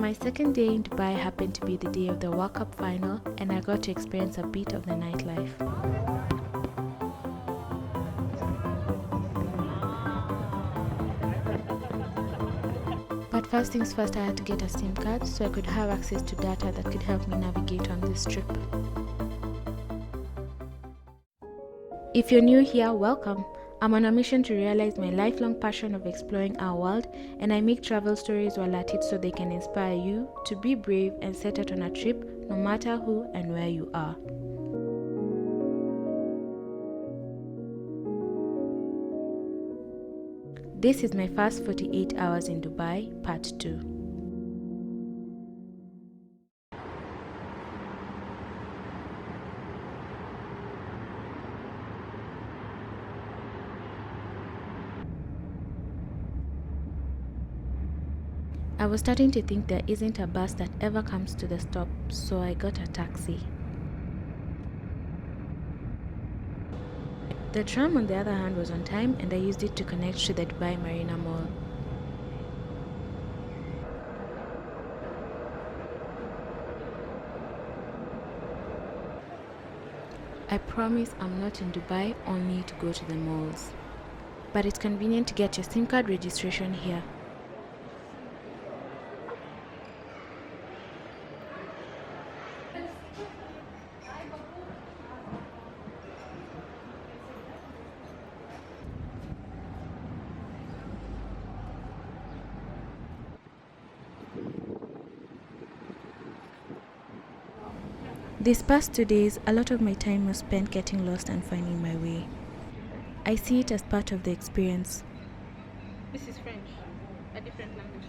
my second day in Dubai happened to be the day of the World Cup final, and I got to experience a bit of the nightlife. But first things first, I had to get a SIM card so I could have access to data that could help me navigate on this trip. If you're new here, welcome. I'm on a mission to realize my lifelong passion of exploring our world, and I make travel stories while at it so they can inspire you to be brave and set out on a trip no matter who and where you are. This is my first 48 hours in Dubai, part 2. I was starting to think there isn't a bus that ever comes to the stop, so I got a taxi. The tram, on the other hand, was on time, and I used it to connect to the Dubai Marina Mall. I promise I'm not in Dubai only to go to the malls. But it's convenient to get your SIM card registration here. These past 2 days, a lot of my time was spent getting lost and finding my way. I see it as part of the experience. This is French, a different language.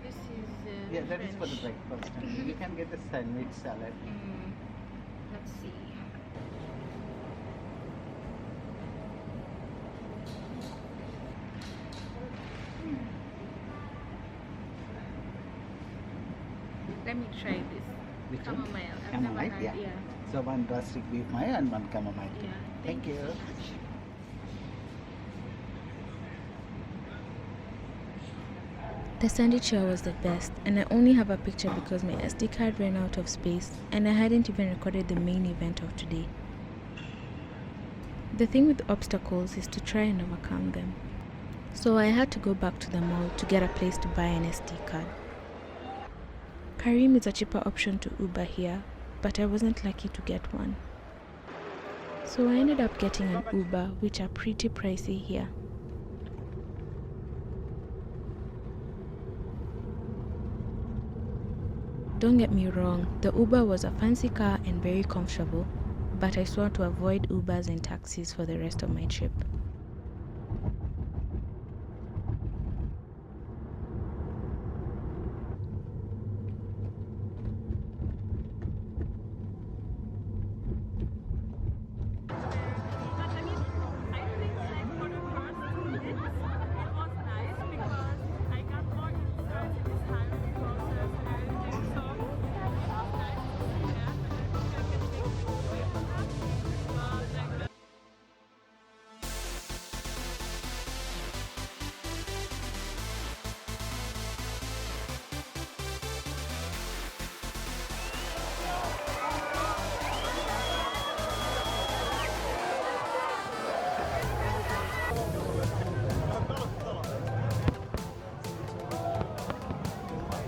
This is yeah, that French. is for the breakfast. You can get the sandwich salad. Let's see. Let me try this. Which one? Chamomile. I've never Chamomile, had, yeah. So one rustic beef mayo and one chamomile. Yeah. Thank you. The sandwich here was the best, and I only have a picture because my SD card ran out of space and I hadn't even recorded the main event of today. The thing with obstacles is to try and overcome them. So I had to go back to the mall to get a place to buy an SD card. Karim is a cheaper option to Uber here, but I wasn't lucky to get one. So I ended up getting an Uber, which are pretty pricey here. Don't get me wrong, the Uber was a fancy car and very comfortable, but I swore to avoid Ubers and taxis for the rest of my trip.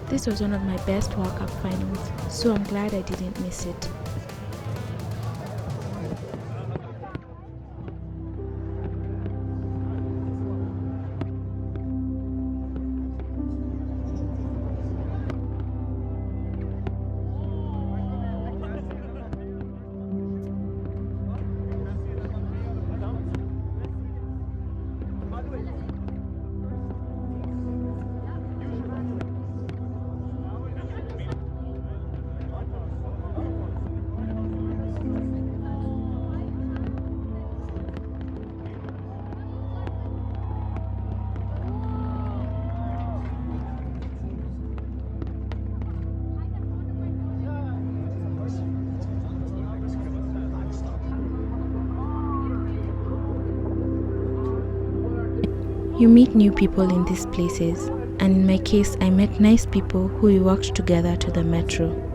This was one of my best World Cup finals, so I'm glad I didn't miss it. You meet new people in these places, and in my case, I met nice people who we walked together to the metro.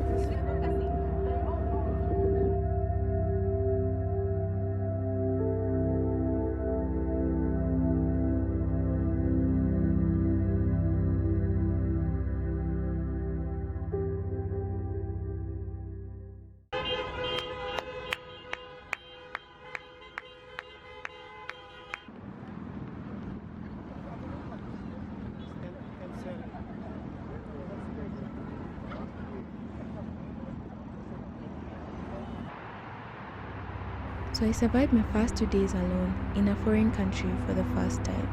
So I survived my first 2 days alone in a foreign country for the first time.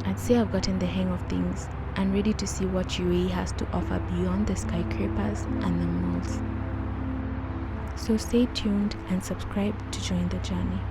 I'd say I've gotten the hang of things and ready to see what UAE has to offer beyond the skyscrapers and the malls. So stay tuned and subscribe to join the journey.